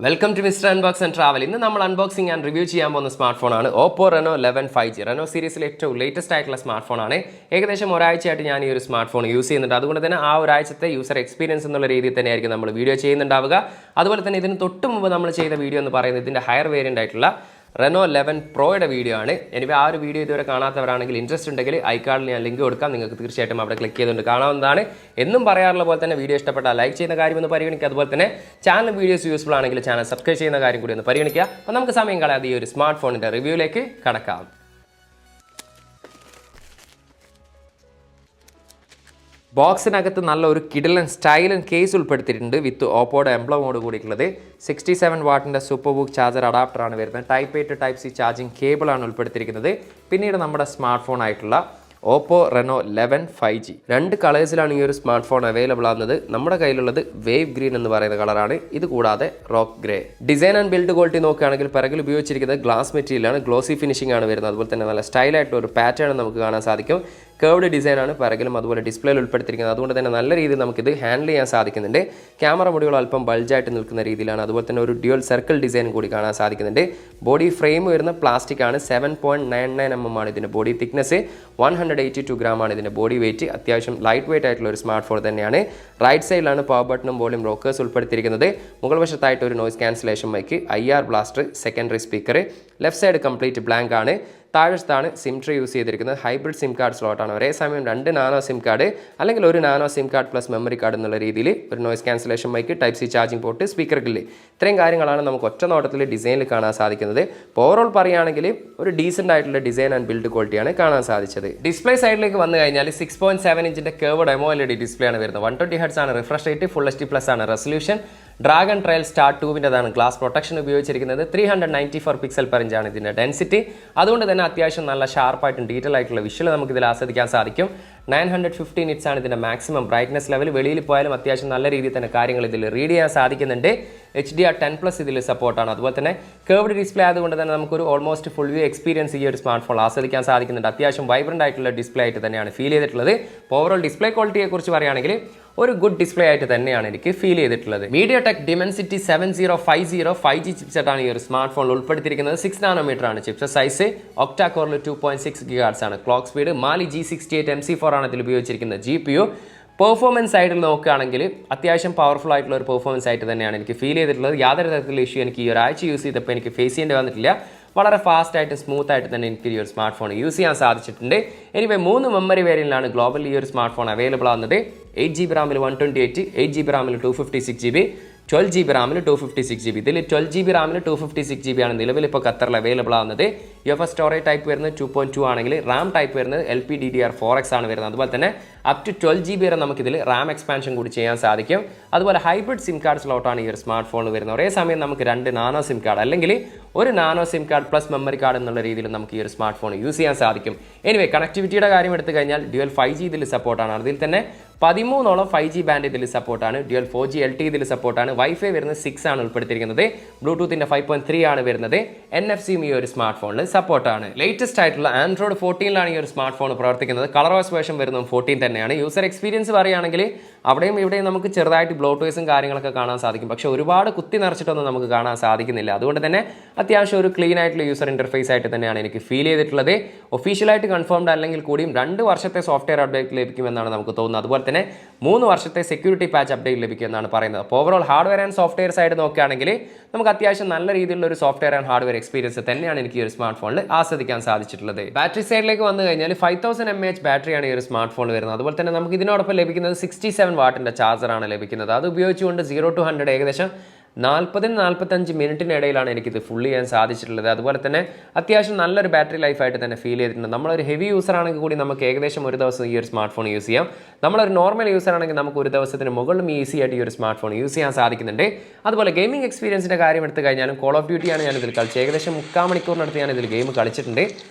Welcome to MrUnbox and Travel. ഇന്ന് നമ്മൾ unboxing and review ചെയ്യാൻ പോകുന്ന സ്മാർട്ട് ഫോണാണ് OPPO Reno 11 5G. Reno സീരീസിലെ ഏറ്റവും ലേറ്റസ്റ്റ് ആയിട്ടുള്ള സ്മാർട്ട് ഫോണാണ്. ഏകദേശം ഒരാഴ്ചയായിട്ട് ഞാൻ ഈ ഒരു സ്മാർട്ട് ഫോൺ യൂസ് ചെയ്യുന്നുണ്ട്. അതുകൊണ്ട് തന്നെ ആ ഒരാഴ്ചത്തെ യൂസർ എക്സ്പീരിയൻസ് എന്നുള്ള രീതിയിൽ തന്നെയായിരിക്കും നമ്മൾ വീഡിയോ ചെയ്യുന്നുണ്ടാവുക. അതുപോലെ തന്നെ ഇതിന് തൊട്ട് മുമ്പ് നമ്മൾ ചെയ്ത വീഡിയോ എന്ന് പറയുന്നത് ഇതിൻ്റെ ഹയർ വേരിയൻ്റ് ആയിട്ടുള്ള Reno 11 Proയുടെ വീഡിയോ ആണ്. എനിവേ ആ ഒരു വീഡിയോ ഇതുവരെ കാണാത്തവരാണെങ്കിൽ ഇൻട്രസ്റ്റ് ഉണ്ടെങ്കിൽ ഐക്കാർഡിൽ ഞാൻ ലിങ്ക് കൊടുക്കാം. നിങ്ങൾക്ക് തീർച്ചയായിട്ടും അവിടെ ക്ലിക്ക് ചെയ്തുകൊണ്ട് കാണാവുന്നതാണ്. എന്നും പറയാറുള്ള പോലെ തന്നെ വീഡിയോ ഇഷ്ടപ്പെട്ടാൽ ലൈക്ക് ചെയ്യുന്ന കാര്യം ഒന്ന് പരിഗണിക്കുക. അതുപോലെ തന്നെ ചാനൽ വീഡിയോസ് യൂസ്ഫുൾ ആണെങ്കിൽ ചാനൽ സബ്സ്ക്രൈബ് ചെയ്യുന്ന കാര്യം കൂടി ഒന്ന് പരിഗണിക്കുക. അപ്പോൾ നമുക്ക് സമയം കളയാതെ ഈ ഒരു സ്മാർട്ട് ഫോണിൻ്റെ റിവ്യൂയിലേക്ക് കടക്കാം. ബോക്സിനകത്ത് നല്ല ഒരു കിടിലൻ സ്റ്റൈലൻ കേസ് ഉൾപ്പെടുത്തിയിട്ടുണ്ട് വിത്ത് ഓപ്പോയുടെ എംബ്ലമോട് കൂടിയിട്ടുള്ളത്. 67 വാട്ടിൻ്റെ സൂപ്പർ ബുക്ക് ചാർജർ അഡാപ്റ്ററാണ് വരുന്നത്. ടൈപ്പ് 8 ടൈപ്പ് സി ചാർജിങ് കേബിളാണ് ഉൾപ്പെടുത്തിയിരിക്കുന്നത്. പിന്നീട് നമ്മുടെ സ്മാർട്ട് ഫോൺ ആയിട്ടുള്ള OPPO Reno 11 5G രണ്ട് കളേഴ്സിലാണ് ഈ ഒരു സ്മാർട്ട് ഫോൺ അവൈലബിൾ ആകുന്നത്. നമ്മുടെ കയ്യിലുള്ളത് വേവ് ഗ്രീൻ എന്ന് പറയുന്ന കളറാണ്. ഇത് കൂടാതെ rock grey. Design and build quality നോക്കുകയാണെങ്കിൽ പിറകിൽ ഉപയോഗിച്ചിരിക്കുന്നത് ഗ്ലാസ് മെറ്റീരിയലാണ്. ഗ്ലോസി ഫിനിഷിംഗ് ആണ് വരുന്നത്. അതുപോലെ തന്നെ നല്ല സ്റ്റൈലായിട്ടുള്ള ഒരു പാറ്റേൺ നമുക്ക് കാണാൻ സാധിക്കും. കേർവ്ഡ് ഡിസൈനാണ് പിറകിലും അതുപോലെ ഡിസ്പ്ലേയിൽ ഉൾപ്പെടുത്തിയിരിക്കുന്നത്. അതുകൊണ്ട് തന്നെ നല്ല രീതിയിൽ നമുക്കിത് ഹാൻഡിൽ ചെയ്യാൻ സാധിക്കുന്നുണ്ട്. ക്യാമറ മൊഡ്യൂൾ അല്പം ബൾജായിട്ട് നിൽക്കുന്ന രീതിയിലാണ്. അതുപോലെ തന്നെ ഒരു ഡ്യുവൽ സർക്കിൾ ഡിസൈൻ കൂടി കാണാൻ സാധിക്കുന്നുണ്ട്. ബോഡി ഫ്രെയിം വരുന്ന പ്ലാസ്റ്റിക് ആണ്. 7.99 mm ആണ് ഇതിൻ്റെ ബോഡി തിക്നെസ്. 182 gram ആണ് ഇതിൻ്റെ ബോഡി വെയിറ്റ്. അത്യാവശ്യം ലൈറ്റ് വെയിറ്റ് ആയിട്ടുള്ള ഒരു സ്മാർട്ട് ഫോൺ തന്നെയാണ്. റൈറ്റ് സൈഡിലാണ് പവർ ബട്ടണും വോളിയം റോക്കേഴ്സ് ഉൾപ്പെടുത്തിയിരിക്കുന്നത്. മുകൾ വശത്തായിട്ട് ഒരു noise cancellation mic, IR blaster, secondary speaker. Left side complete blank ആണ്. താഴത്താണ് സിം ട്രീ യൂസ് ചെയ്തിരിക്കുന്നത്. ഹൈബ്രിഡ് സിം കാർഡ് സ്ലോട്ടാണ്. ഒരേ സമയം 2 നാനോ സിം കാർഡ് അല്ലെങ്കിൽ ഒരു nano sim card plus memory card എന്നുള്ള രീതിയിൽ ഒരു noise cancellation mic, type C charging port, speaker grill, ഇത്രയും കാര്യങ്ങളാണ് നമുക്ക് ഒറ്റ നോട്ടത്തിൽ ഡിസൈനിൽ കാണാൻ സാധിക്കുന്നത്. ഓവറോൾ പറയുകയാണെങ്കിൽ ഒരു ഡീസൻ്റ് ആയിട്ടുള്ള ഡിസൈൻ ആൻഡ് ബിൽഡ് ക്വാളിറ്റിയാണ് കാണാൻ സാധിച്ചത്. ഡിസ്പ്ലേ സൈഡിലേക്ക് വന്നു കഴിഞ്ഞാൽ 6.7 ഇഞ്ചിൻ്റെ കേർവ്ഡ് AMOLED ഡിസ്പ്ലേ ആണ് വരുന്നത്. 120 Hz ആണ് റിഫ്രഷ് റേറ്റ്. ഫുൾ HD+ ആണ് റെസൊല്യൂഷൻ. ഡ്രാഗൺ ട്രയൽ സ്റ്റാർ 2-ൻ്റെതാണ് ഗ്ലാസ് പ്രൊട്ടക്ഷൻ ഉപയോഗിച്ചിരിക്കുന്നത്. 394 പിക്സൽ പെർ ഇഞ്ചാണ് ഇതിൻ്റെ ഡെൻസിറ്റി. അതുകൊണ്ട് തന്നെ അത്യാവശ്യം നല്ല ഷാർപ്പായിട്ടും ഡീറ്റെയിൽ ആയിട്ടുള്ള വിഷ്വൽ നമുക്ക് ഇതിൽ ആസ്വദിക്കാൻ സാധിക്കും. 950 nits ആണ് ഇതിൻ്റെ മാക്സിമം ബ്രൈറ്റ്നസ് ലെവൽ. വെളിയിൽ പോയാലും അത്യാവശ്യം നല്ല രീതിയിൽ തന്നെ കാര്യങ്ങൾ ഇതിൽ റീഡ് ചെയ്യാൻ സാധിക്കുന്നുണ്ട്. HDR10+ ഇതിൽ സപ്പോർട്ടാണ്. അതുപോലെ തന്നെ കേർവ്ഡ് ഡിസ്പ്ലേ ആയതുകൊണ്ട് തന്നെ നമുക്കൊരു ഓൾമോസ്റ്റ് ഫുൾ വ്യൂ എക്സ്പീരിയൻസ് ഈ ഒരു സ്മാർട്ട് ഫോൺ ആസ്വദിക്കാൻ സാധിക്കുന്നുണ്ട്. അത്യാവശ്യം വൈബ്രൻ്റ് ആയിട്ടുള്ള ഡിസ്പ്ലേ ആയിട്ട് തന്നെയാണ് ഫീൽ ചെയ്തിട്ടുള്ളത്. ഓവറോൾ ഡിസ്പ്ലേ ക്വാളിറ്റിയെക്കുറിച്ച് പറയുകയാണെങ്കിൽ ഒരു ഗുഡ് ഡിസ്പ്ലേ ആയിട്ട് തന്നെയാണ് എനിക്ക് ഫീൽ ചെയ്തിട്ടുള്ളത്. MediaTek Dimensity 7050 5G ചിപ്സെറ്റാണ് ഈ ഒരു സ്മാർട്ട് ഫോണിൽ ഉൾപ്പെടുത്തിയിരിക്കുന്നത്. 6 nm ആണ് ചിപ്സെറ്റ് സൈസ്. ഒക്ടാ കോറിൽ 2.6 GHz ആണ് clock speed. Mali G68 MC4 ആണ് ഇതിൽ ഉപയോഗിച്ചിരിക്കുന്നത് GPU. പെർഫോമൻസ് സൈഡിൽ നോക്കുകയാണെങ്കിൽ അത്യാവശ്യം പവർഫുൾ ആയിട്ടുള്ള ഒരു പെർഫോമൻസ് ആയിട്ട് തന്നെയാണ് എനിക്ക് ഫീൽ ചെയ്തിട്ടുള്ളത്. യാതൊരു തരത്തിലുള്ള ഇഷ്യൂ എനിക്ക് ഈ ഒരാഴ്ച യൂസ് ചെയ്തപ്പോൾ എനിക്ക് ഫേസ് ചെയ്യേണ്ടി വന്നിട്ടില്ല. വളരെ ഫാസ്റ്റ് ആയിട്ട് സ്മൂത്ത് ആയിട്ട് തന്നെ എനിക്ക് ഈ ഒരു സ്മാർട്ട് ഫോൺ യൂസ് ചെയ്യാൻ സാധിച്ചിട്ടുണ്ട്. എനിവേ 3 മെമ്മറി വേരിയന്റിലാണ് ഗ്ലോബലി ഈ ഒരു സ്മാർട്ട് ഫോൺ അവൈലബിൾ ആകുന്നത്. 8GB റാമിൽ 128, 8GB റാമിൽ 256GB, 12GB റാമിൽ 256GB. ഇതിൽ 12GB റാമിൽ 256GB ആണ് നിലവിൽ ഇപ്പോൾ ഖത്തറിൽ അവൈലബിൾ ആകുന്നത്. UFS സ്റ്റോറേജ് ടൈപ്പ് വരുന്നത് 2.2 ആണെങ്കിൽ റാം ടൈപ്പ് വരുന്നത് LPDDR4X ആണ് വരുന്നത്. അതുപോലെ തന്നെ അപ് ടു 12GB വരെ നമുക്കിതിൽ റാം എക്സ്പാൻഷൻ കൂടി ചെയ്യാൻ സാധിക്കും. അതുപോലെ ഹൈബ്രിഡ് സിം കാർഡ് സ്ലോട്ടാണ് ഈ ഒരു സ്മാർട്ട് ഫോണിൽ വരുന്നത്. ഒരേ സമയം നമുക്ക് 2 നാനോ സിം കാർഡ് അല്ലെങ്കിൽ ഒരു nano sim card plus memory card എന്നുള്ള രീതിയിൽ നമുക്ക് ഈ ഒരു സ്മാർട്ട് ഫോൺ യൂസ് ചെയ്യാൻ സാധിക്കും. എനിവേ കണക്ടിവിറ്റിയുടെ കാര്യം എടുത്തു കഴിഞ്ഞാൽ ഡ്യുവൽ 5G ഇതിൽ സപ്പോർട്ടാണ്. അതിൽ തന്നെ 13ഓളം 5G ബാൻഡ് ഇതിൽ സപ്പോർട്ടാണ്. ഡ്യുവൽ 4G LTE ഇതിൽ സപ്പോർട്ടാണ്. വൈഫൈ വരുന്നത് 6 ആണ് ഉൾപ്പെടുത്തിയിരിക്കുന്നത്. ബ്ലൂടൂത്തിൻ്റെ 5.3 ആണ് വരുന്നത്. NFC ഈ ഒരു സ്മാർട്ട് ഫോണിൽ സപ്പോർട്ടാണ്. ലേറ്റസ്റ്റ് ആയിട്ടുള്ള ആൻഡ്രോയിഡ് 14ലാണ് ഈ ഒരു സ്മാർട്ട് ഫോൺ പ്രവർത്തിക്കുന്നത്. കളർവൈസ് വേർഷൻ വരുന്നത് 14 തന്നെയാണ്. യൂസർ എക്സ്പീരിയൻസ് പറയുകയാണെങ്കിൽ അവിടെയും ഇവിടെയും നമുക്ക് ചെറുതായിട്ട് ബ്ലോട്ട്വേസും കാര്യങ്ങളൊക്കെ കാണാൻ സാധിക്കും. പക്ഷേ ഒരുപാട് കുത്തി നിറച്ചിട്ടൊന്നും നമുക്ക് കാണാൻ സാധിക്കുന്നില്ല. അതുകൊണ്ട് തന്നെ അത്യാവശ്യം ഒരു ക്ലീൻ ആയിട്ടുള്ള യൂസർ ഇൻ്റർഫേസ് ആയിട്ട് തന്നെയാണ് എനിക്ക് ഫീൽ ചെയ്തിട്ടുള്ളത്. ഒഫീഷ്യലായിട്ട് കൺഫേംഡ് അല്ലെങ്കിൽ കൂടിയും 2 വർഷത്തെ സോഫ്റ്റ്വെയർ അപ്ഡേറ്റ് ലഭിക്കുമെന്നാണ് നമുക്ക് തോന്നുന്നത്. അതുപോലെ തന്നെ 3 വർഷത്തെ സെക്യൂരിറ്റി പാച്ച് അപ്ഡേറ്റ് ലഭിക്കുമെന്നാണ് പറയുന്നത്. അപ്പോൾ overall hardware and software side നോക്കുകയാണെങ്കിൽ നമുക്ക് അത്യാവശ്യം നല്ല രീതിയിലുള്ള ഒരു സോഫ്റ്റ്വെയർ ആൻഡ് ഹാർഡ്വെയർ എക്സ്പീരിയൻസ് തന്നെയാണ് എനിക്ക് ഈ ഒരു സ്മാർട്ട് ഫോണിൽ ആസ്വദിക്കാൻ സാധിച്ചിട്ടുള്ളത്. ബാറ്ററി സൈഡിലേക്ക് വന്നു കഴിഞ്ഞാൽ 5000 mAh ബാറ്ററിയാണ് ഈ ഒരു സ്മാർട്ട് ഫോണിൽ വരുന്നത്. അതുപോലെ തന്നെ നമുക്ക് ഇതിനോടൊപ്പം ലഭിക്കുന്നത് 67 വാട്ടിൻ്റെ ചാർജറാണ് ലഭിക്കുന്നത്. അത് ഉപയോഗിച്ചുകൊണ്ട് 0 to 100 ഏകദേശം 40-45 മിനിറ്റിനിടയിലാണ് എനിക്കിത് ഫുള്ള് ചെയ്യാൻ സാധിച്ചിട്ടുള്ളത്. അതുപോലെ തന്നെ അത്യാവശ്യം നല്ലൊരു ബാറ്ററി ലൈഫായിട്ട് തന്നെ ഫീൽ ചെയ്തിട്ടുണ്ട്. നമ്മളൊരു ഹെവി യൂസർ ആണെങ്കിൽ കൂടി നമുക്ക് ഏകദേശം ഒരു ദിവസം ഈ ഒരു സ്മാർട്ട് ഫോൺ യൂസ് ചെയ്യാം. നമ്മളൊരു നോർമൽ യൂസർ ആണെങ്കിൽ നമുക്ക് ഒരു ദിവസത്തിന് മുകളിലും ഈസി ആയിട്ട് ഈ ഒരു സ്മാർട്ട് ഫോൺ യൂസ് ചെയ്യാൻ സാധിക്കുന്നുണ്ട്. അതുപോലെ ഗെയിമിംഗ് എക്സ്പീരിയൻസിൻ്റെ കാര്യം എടുത്തു കഴിഞ്ഞാലും കോൾ ഓഫ് ഡ്യൂട്ടിയാണ് ഞാനിതിൽ കളിച്ചത്. ഏകദേശം 3/4 മണിക്കൂറിനടുത്ത് ഞാൻ ഇതിൽ ഗെയിം കളിച്ചിട്ടുണ്ട്.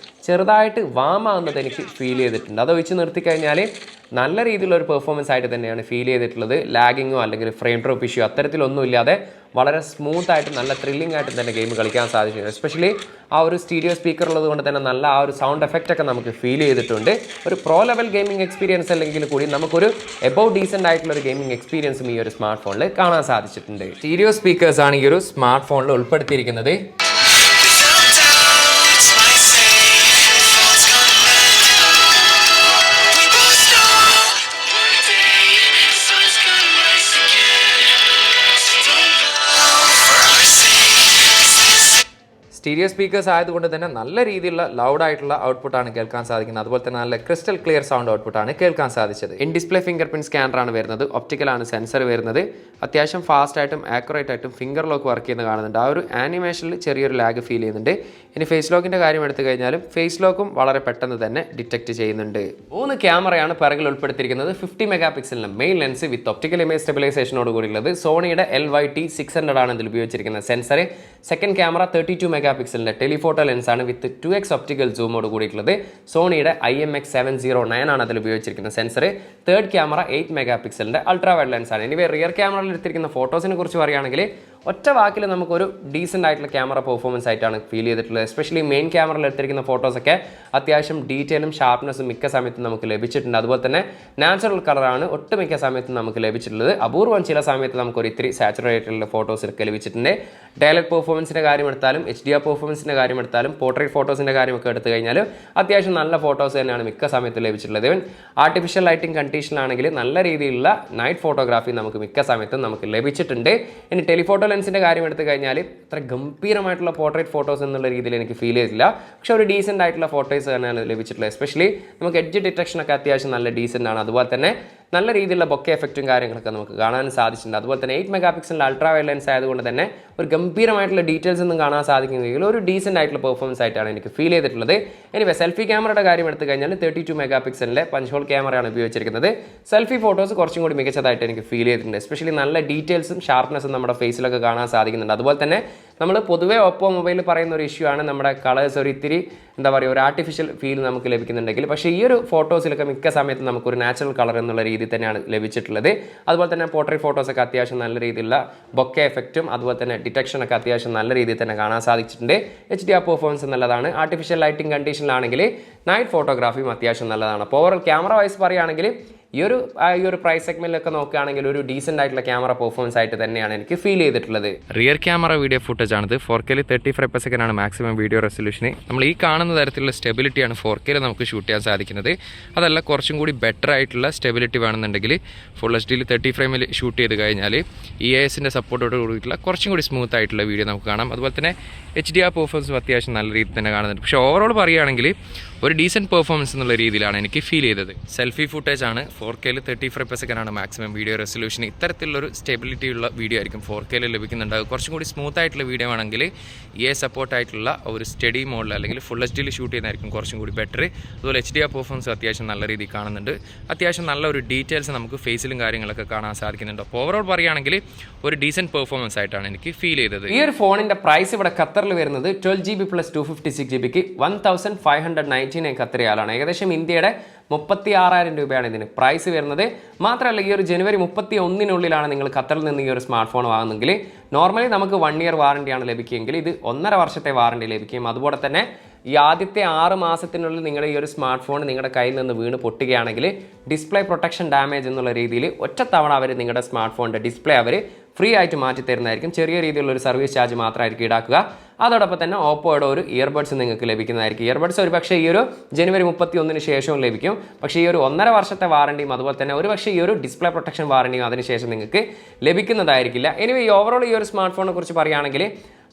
ചെറുതായിട്ട് വാമാവുന്നത് എനിക്ക് ഫീൽ ചെയ്തിട്ടുണ്ട്. അത് ഒഴിച്ച് നിർത്തിക്കഴിഞ്ഞാൽ നല്ല രീതിയിലുള്ള ഒരു പെർഫോമൻസ് ആയിട്ട് തന്നെയാണ് ഫീൽ ചെയ്തിട്ടുള്ളത്. ലാഗിങ്ങോ അല്ലെങ്കിൽ ഫ്രെയിം ഡ്രോപ്പ് ഇഷ്യൂ അത്തരത്തിലൊന്നും ഇല്ലാതെ വളരെ സ്മൂത്ത് ആയിട്ട് നല്ല ത്രില്ലിംഗ് ആയിട്ട് തന്നെ ഗെയിം കളിക്കാൻ സാധിക്കും. എസ്പെഷ്യലി ആ ഒരു സ്റ്റീരിയോ സ്പീക്കർ ഉള്ളത് കൊണ്ട് തന്നെ നല്ല ആ ഒരു സൗണ്ട് എഫക്റ്റ് ഒക്കെ നമുക്ക് ഫീൽ ചെയ്തിട്ടുണ്ട്. ഒരു പ്രോ ലെവൽ ഗെയിമിംഗ് എക്സ്പീരിയൻസ് അല്ലെങ്കിൽ കൂടി നമുക്കൊരു എബവ് ഡീസൻ്റ് ആയിട്ടുള്ള ഒരു ഗെയിമിംഗ് എക്സ്പീരിയൻസും ഈ ഒരു സ്മാർട്ട് ഫോണിൽ കാണാൻ സാധിച്ചിട്ടുണ്ട്. സ്റ്റീരിയോ സ്പീക്കേഴ്സ് ആണ് ഈ ഒരു സ്മാർട്ട് ഫോണിൽ ഉൾപ്പെടുത്തിയിരിക്കുന്നത്. സ്റ്റീരിയോ സ്പീക്കേഴ്സ് ആയതുകൊണ്ട് തന്നെ നല്ല രീതിയിലുള്ള ലൗഡായിട്ടുള്ള ഔട്ട്പുട്ടാണ് കേൾക്കാൻ സാധിക്കുന്നത്. അതുപോലെ തന്നെ നല്ല ക്രിസ്റ്റൽ ക്ലിയർ സൗണ്ട് ഔട്ട്പുട്ടാണ് കേൾക്കാൻ സാധിച്ചത്. ഇൻ ഡിസ്പ്ലേ ഫിംഗർ പ്രിന്റ് സ്കാനറാണ് വരുന്നത്. ഒപ്റ്റിക്കലാണ് സെൻസർ വരുന്നത്. അത്യാവശ്യം ഫാസ്റ്റ് ആയിട്ടും ആക്യുറേറ്റ് ആയിട്ടും ഫിംഗർ ലോക്ക് വർക്ക് ചെയ്യുന്നത് കാണുന്നുണ്ട്. ആ ഒരു ആനിമേഷനിൽ ചെറിയൊരു ലാഗ് ഫീൽ ചെയ്യുന്നുണ്ട്. ഇനി ഫേസ് ലോക്കിൻ്റെ കാര്യം എടുത്തു കഴിഞ്ഞാലും ഫേസ് ലോക്കും വളരെ പെട്ടെന്ന് തന്നെ ഡിറ്റക്ട് ചെയ്യുന്നുണ്ട്. 3 ക്യാമറയാണ് പിറകിൽ ഉൾപ്പെടുത്തിയിരിക്കുന്നത്. 50 മെഗാ പിക്സലിൻ്റെ main lens with optical image സ്റ്റെബിലൈസേഷനോട് കൂടിയുള്ളത്. സോണിയുടെ LYT600 ആണ് ഇതിൽ ഉപയോഗിച്ചിരിക്കുന്ന സെൻസർ. സെക്കൻഡ് ക്യാമറ 32 മെഗാ പിക്സലിൻ്റെ ടെലിഫോട്ടോ ലെൻസാണ് വിത്ത് 2x ഒപ്റ്റിക്കൽ സൂമോട് കൂടിയിട്ടുള്ളത്. സോണിയുടെ IMX709 ആണ് അതിൽ ഉപയോഗിച്ചിരിക്കുന്ന സെൻസർ. തേർഡ് ക്യാമറ 8 മെഗാ പിക്സലിൻ്റെ അൾട്രാ വൈഡ് ലെൻസാണ്. ഇനി റിയർ ക്യാമറയിൽ എടുത്തിരിക്കുന്ന ഫോട്ടോസിനെ കുറിച്ച് പറയുകയാണെങ്കിൽ ഒറ്റ വാക്കിൽ നമുക്കൊരു ഡീസൻ്റ് ആയിട്ടുള്ള ക്യാമറ പെർഫോമൻസ് ആയിട്ടാണ് ഫീൽ ചെയ്തിട്ടുള്ളത്. എസ്പെഷ്യലി മെയിൻ ക്യാമറയിൽ എടുത്തിരിക്കുന്ന ഫോട്ടോസൊക്കെ അത്യാവശ്യം ഡീറ്റെയിലും ഷാർപ്നെസ്സും മിക്ക സമയത്തും നമുക്ക് ലഭിച്ചിട്ടുണ്ട്. അതുപോലെ തന്നെ നാച്ചുറൽ കളറാണ് ഒട്ടുമിക്ക സമയത്തും നമുക്ക് ലഭിച്ചിട്ടുള്ളത്. അപൂർവം ചില സമയത്ത് നമുക്കൊരു ഇത്തിരി സാച്ചുറേറ്റഡ് ഫോട്ടോസൊക്കെ ലഭിച്ചിട്ടുണ്ട്. ഡയലറ്റ് പെർഫോമൻസിൻ്റെ കാര്യം എടുത്താലും HDR പെർഫോമൻസിൻ്റെ കാര്യം എടുത്താലും പോർട്രേറ്റ് ഫോട്ടോസിൻ്റെ കാര്യമൊക്കെ എടുത്തു കഴിഞ്ഞാൽ അത്യാവശ്യം നല്ല ഫോട്ടോസ് തന്നെയാണ് മിക്ക സമയത്ത് ലഭിച്ചിട്ടുള്ളത്. ഈവൻ ആർട്ടിഫിഷ്യൽ ലൈറ്റിംഗ് കണ്ടീഷനിലാണെങ്കിൽ നല്ല രീതിയിലുള്ള നൈറ്റ് ഫോട്ടോഗ്രാഫി നമുക്ക് മിക്ക സമയത്തും നമുക്ക് ലഭിച്ചിട്ടുണ്ട്. ഇനി ടെലിഫോട്ടോ ലെൻസിൻ്റെ കാര്യം എടുത്തു കഴിഞ്ഞാൽ അത്ര ഗംഭീരമായിട്ടുള്ള പോർട്രേറ്റ് ഫോട്ടോസ് എന്നുള്ള രീതിയിൽ എനിക്ക് ഫീൽ ചെയ്തില്ല. പക്ഷെ ഒരു ഡീസൻ്റ് ആയിട്ടുള്ള ഫോട്ടോസ് തന്നെയാണ് ലഭിച്ചിട്ടുള്ളത്. എസ്പെഷ്യലി നമുക്ക് എഡ്ജ് ഡിറ്റക്ഷനൊക്കെ അത്യാവശ്യം നല്ല ഡീസൻ്റ് ആണ്. അതുപോലെ തന്നെ നല്ല രീതിയിലുള്ള ബൊക്കെ എഫക്റ്റും കാര്യങ്ങളൊക്കെ നമുക്ക് കാണാൻ സാധിച്ചിട്ടുണ്ട്. അതുപോലെ തന്നെ 8 മെഗാ പിക്സലിൻ്റെ അൾട്രാ വൈഡ് ലെൻസ് ആയതുകൊണ്ട് തന്നെ ഒരു ഗംഭീരമായിട്ടുള്ള ഡീറ്റെയിൽസ് ഒന്നും കാണാൻ സാധിക്കുന്നെങ്കിൽ ഒരു ഡീസൻ്റ് ആയിട്ടുള്ള പെർഫോമൻസ് ആയിട്ടാണ് എനിക്ക് ഫീൽ ചെയ്തിട്ടുള്ളത്. എനിവേ സെൽഫി ക്യാമറയുടെ കാര്യം എടുത്തു കഴിഞ്ഞാൽ 32 മെഗാ പിക്സലിൻ്റെ പഞ്ച് ഹോൾ ക്യാമറയാണ് ഉപയോഗിച്ചിരിക്കുന്നത്. സെൽഫി ഫോട്ടോസ് കുറച്ചും കൂടി മികച്ചതായിട്ട് എനിക്ക് ഫീൽ ചെയ്തിട്ടുണ്ട്. എസ്പെഷ്യലി നല്ല ഡീറ്റെയിൽസും ഷാർപ്നെസ്സും നമ്മുടെ ഫേസിലൊക്കെ കാണാൻ സാധിക്കുന്നുണ്ട്. അതുപോലെ തന്നെ നമ്മൾ പൊതുവേ OPPO മൊബൈലിൽ പറയുന്ന ഒരു ഇഷ്യൂ ആണ് നമ്മുടെ കളേഴ്സ് ഒരു ഇത്തിരി എന്താ പറയുക ഒരു ആർട്ടിഫിഷ്യൽ ഫീൽ നമുക്ക് ലഭിക്കുന്നുണ്ടെങ്കിൽ, പക്ഷേ ഈ ഒരു ഫോട്ടോസിലൊക്കെ മിക്ക സമയത്ത് നമുക്കൊരു നാച്ചുറൽ കളർ എന്നുള്ള രീതിയിൽ തന്നെയാണ് ലഭിച്ചിട്ടുള്ളത്. അതുപോലെ തന്നെ പോർട്രേറ്റ് ഫോട്ടോസൊക്കെ അത്യാവശ്യം നല്ല രീതിയിലുള്ള ബൊക്കെ എഫക്റ്റും അതുപോലെ തന്നെ ഡിറ്റക്ഷനൊക്കെ അത്യാവശ്യം നല്ല രീതിയിൽ തന്നെ കാണാൻ സാധിച്ചിട്ടുണ്ട്. HDR പെർഫോമൻസ് നല്ലതാണ്. ആർട്ടിഫിഷ്യൽ ലൈറ്റിംഗ് കണ്ടീഷനിലാണെങ്കിൽ നൈറ്റ് ഫോട്ടോഗ്രാഫിയും അത്യാവശ്യം നല്ലതാണ്. അപ്പോൾ ഓവറോൾ ക്യാമറ വൈസ് പറയുകയാണെങ്കിൽ ഈ ഒരു പ്രൈസ് സെഗ്മെന്റിലൊക്കെ നോക്കുകയാണെങ്കിൽ ഒരു ഡീസൻ്റ് ആയിട്ടുള്ള ക്യാമറ പെർഫോമൻസ് ആയിട്ട് തന്നെയാണ് എനിക്ക് ഫീൽ ചെയ്തിട്ടുള്ളത്. റിയർ ക്യാമറ വീഡിയോ ഫുട്ടേജ് ആണിത്. 4K 30 ഫ്രെയിംസ് ആണ് മാക്സിമം വീഡിയോ റെസൊല്യൂഷന്. നമ്മൾ ഈ കാണുന്ന തരത്തിലുള്ള സ്റ്റെബിലിറ്റിയാണ് 4K നമുക്ക് ഷൂട്ട് ചെയ്യാൻ സാധിക്കുന്നത്. അതല്ല കുറച്ചും കൂടി ബെറ്റർ ആയിട്ടുള്ള സ്റ്റെബിലിറ്റി വേണമെന്നുണ്ടെങ്കിൽ ഫുൾ HD 30 ഫ്രെയിമിൽ ഷൂട്ട് ചെയ്ത് കഴിഞ്ഞാൽ EASൻ്റെ സപ്പോർട്ടോട് കൂടിയിട്ടുള്ള കുറച്ചും കൂടി സ്മൂത്ത് ആയിട്ടുള്ള വീഡിയോ നമുക്ക് കാണാം. അതുപോലെ തന്നെ HDR പെർഫോമൻസും അത്യാവശ്യം നല്ല രീതിയിൽ തന്നെ കാണുന്നുണ്ട്. പക്ഷേ ഓവറോൾ പറയുകയാണെങ്കിൽ ഒരു ഡീസൻറ്റ് പെർഫോമൻസ് എന്നുള്ള രീതിയിലാണ് എനിക്ക് ഫീൽ ചെയ്തത്. സെൽഫി ഫുട്ടേജ് ആണ് 4K 30 ഫ്രെയിംസ് ആണ് മാക്സിമം വീഡിയോ റെസൊല്യൂഷൻ. ഇത്തരത്തിലുള്ളൊരു സ്റ്റെബിലിറ്റി ഉള്ള വീഡിയോ ആയിരിക്കും 4K ലഭിക്കുന്നുണ്ട്. കുറച്ചും കൂടി സ്മൂത്ത് ആയിട്ടുള്ള വീഡിയോ ആണെങ്കിൽ സപ്പോർട്ട് ആയിട്ടുള്ള ഒരു സ്റ്റഡി മോഡിൽ അല്ലെങ്കിൽ ഫുൾ HDയിൽ ഷൂട്ട് ചെയ്യുന്നതായിരിക്കും കുറച്ചും കൂടി ബെറ്റർ. അതുപോലെ HDR പെർഫോമൻസ് അത്യാവശ്യം നല്ല രീതിയിൽ കാണുന്നുണ്ട്. അത്യാവശ്യം നല്ല ഒരു ഡീറ്റെയിൽസ് നമുക്ക് ഫേസിലും കാര്യങ്ങളൊക്കെ കാണാൻ സാധിക്കുന്നുണ്ട്. അപ്പോൾ ഓവറോൾ പറയുകയാണെങ്കിൽ ഒരു ഡീസൻറ്റ് പെർഫോമൻസ് ആയിട്ടാണ് എനിക്ക് ഫീൽ ചെയ്തത്. ഈ ഒരു ഫോണിൻ്റെ പ്രൈസ് ഇവിടെ ഖത്തറിൽ വരുന്നത് 12GB + 256GBക്ക് 1519 ഖത്തറിയാലാണ്. ഏകദേശം ഇന്ത്യയുടെ 36,000 രൂപയാണ് ഇതിന് പ്രൈസ് വരുന്നത്. മാത്രമല്ല ഈ ഒരു ജനുവരി 31 നിങ്ങൾ ഖത്തറിൽ നിന്ന് ഈ ഒരു സ്മാർട്ട് ഫോൺ വാങ്ങുന്നെങ്കിൽ നോർമലി നമുക്ക് 1 ഇയർ വാറണ്ടിയാണ് ലഭിക്കുകയെങ്കിൽ ഇത് 1.5 വർഷത്തെ വാറണ്ടി ലഭിക്കും. അതുപോലെ തന്നെ ഈ ആദ്യത്തെ 6 മാസത്തിനുള്ളിൽ നിങ്ങളുടെ ഈ ഒരു സ്മാർട്ട് ഫോൺ നിങ്ങളുടെ കയ്യിൽ നിന്ന് വീണ് പൊട്ടുകയാണെങ്കിൽ ഡിസ്പ്ലേ പ്രൊട്ടക്ഷൻ ഡാമേജ് എന്നുള്ള രീതിയിൽ ഒറ്റത്തവണ അവർ നിങ്ങളുടെ സ്മാർട്ട് ഫോണിൻ്റെ ഡിസ്പ്ലേ അവർ ഫ്രീ ആയിട്ട് മാറ്റി തരുന്നതായിരിക്കും. ചെറിയ രീതിയിലുള്ള ഒരു സർവീസ് ചാർജ് മാത്രമായിരിക്കും ഈടാക്കുക. അതോടൊപ്പം തന്നെ ഓപ്പോയുടെ ഒരു ഇയർബഡ്സ് നിങ്ങൾക്ക് ലഭിക്കുന്നതായിരിക്കും. ഇയർബഡ്സ് ഒരു പക്ഷേ ഈ ഒരു ജനുവരി 31 ശേഷവും ലഭിക്കും. പക്ഷേ ഈ ഒരു 1.5 വർഷത്തെ വാറണ്ടിയും അതുപോലെ തന്നെ ഒരു പക്ഷേ ഈ ഒരു ഡിസ്പ്ലേ പ്രൊട്ടക്ഷൻ വാറണ്ടിയും അതിനുശേഷം നിങ്ങൾക്ക് ലഭിക്കുന്നതായിരിക്കില്ല. എനിവേ ഈ ഓവറോൾ ഈ ഒരു സ്മാർട്ട് ഫോണിനെ കുറിച്ച് പറയുകയാണെങ്കിൽ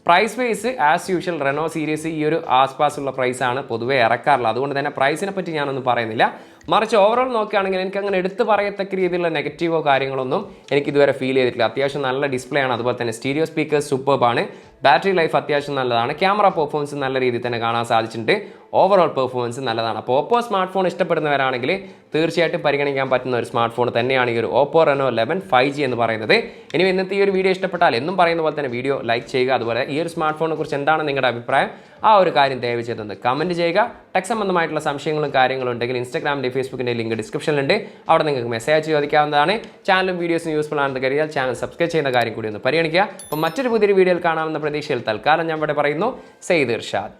price wise as usual Reno series ഈ ഒരു ആസ്പാസുള്ള പ്രൈസാണ് പൊതുവേ ഇറക്കാറുള്ളത്. അതുകൊണ്ട് തന്നെ പ്രൈസിനെ പറ്റി ഞാനൊന്നും പറയുന്നില്ല. മറിച്ച് ഓവറോൾ നോക്കുകയാണെങ്കിൽ എനിക്ക് അങ്ങനെ എടുത്ത് പറയത്തക്ക രീതിയിലുള്ള നെഗറ്റീവോ കാര്യങ്ങളൊന്നും എനിക്ക് ഇതുവരെ ഫീൽ ചെയ്തിട്ടില്ല. അത്യാവശ്യം നല്ല ഡിസ്പ്ലേ ആണ്. അതുപോലെ തന്നെ സ്റ്റീരിയോ സ്പീക്കേഴ്സ് സൂപ്പർബാണ്. ബാറ്ററി ലൈഫ് അത്യാവശ്യം നല്ലതാണ്. ക്യാമറ പെർഫോമൻസ് നല്ല രീതിയിൽ തന്നെ കാണാൻ സാധിച്ചിട്ടുണ്ട്. ഓവറോൾ പെർഫോമൻസ് നല്ലതാണ്. അപ്പോൾ ഓപ്പോ സ്മാർട്ട് ഫോൺ ഇഷ്ടപ്പെടുന്നവരാണെങ്കിൽ തീർച്ചയായിട്ടും പരിഗണിക്കാൻ പറ്റുന്ന ഒരു സ്മാർട്ട് ഫോൺ തന്നെയാണ് ഈ ഒരു OPPO Reno 11 5G എന്ന് പറയുന്നത്. ഇനി ഇന്നത്തെ ഈ ഒരു വീഡിയോ ഇഷ്ടപ്പെട്ടാൽ എന്നും പറയുന്ന പോലെ തന്നെ വീഡിയോ ലൈക്ക് ചെയ്യുക. അതുപോലെ ഈ ഒരു സ്മാർട്ട് ഫോണിനെ കുറിച്ച് എന്താണ് നിങ്ങളുടെ അഭിപ്രായം ആ ഒരു കാര്യം ദയവ് ചെയ്തൊന്ന് കമൻറ്റ് ചെയ്യുക. ടെക് സംബന്ധമായിട്ടുള്ള സംശയങ്ങളും കാര്യങ്ങളും ഉണ്ടെങ്കിൽ ഇൻസ്റ്റാഗ്രാമിൻ്റെ ഫേസ്ബുക്കിൻ്റെ ലിങ്ക് ഡിസ്ക്രിപ്ഷനിലുണ്ട്. അവിടെ നിങ്ങൾക്ക് മെസ്സേജ് ചോദിക്കാവുന്നതാണ്. ചാനലും വീഡിയോസും യൂസ്ഫുൾ ആണെന്ന് കരുതിയാൽ ചാനൽ സബ്സ്ക്രൈബ് ചെയ്യുന്ന കാര്യം കൂടി ഒന്ന് പരിഗണിക്കുക. അപ്പോൾ മറ്റൊരു പുതിയൊരു വീഡിയോയിൽ കാണാമെന്ന പ്രതീക്ഷയിൽ തൽക്കാലം ഞാൻ ഇവിടെ പറയുന്നു. സെയ്ദ് ഇർഷാദ്.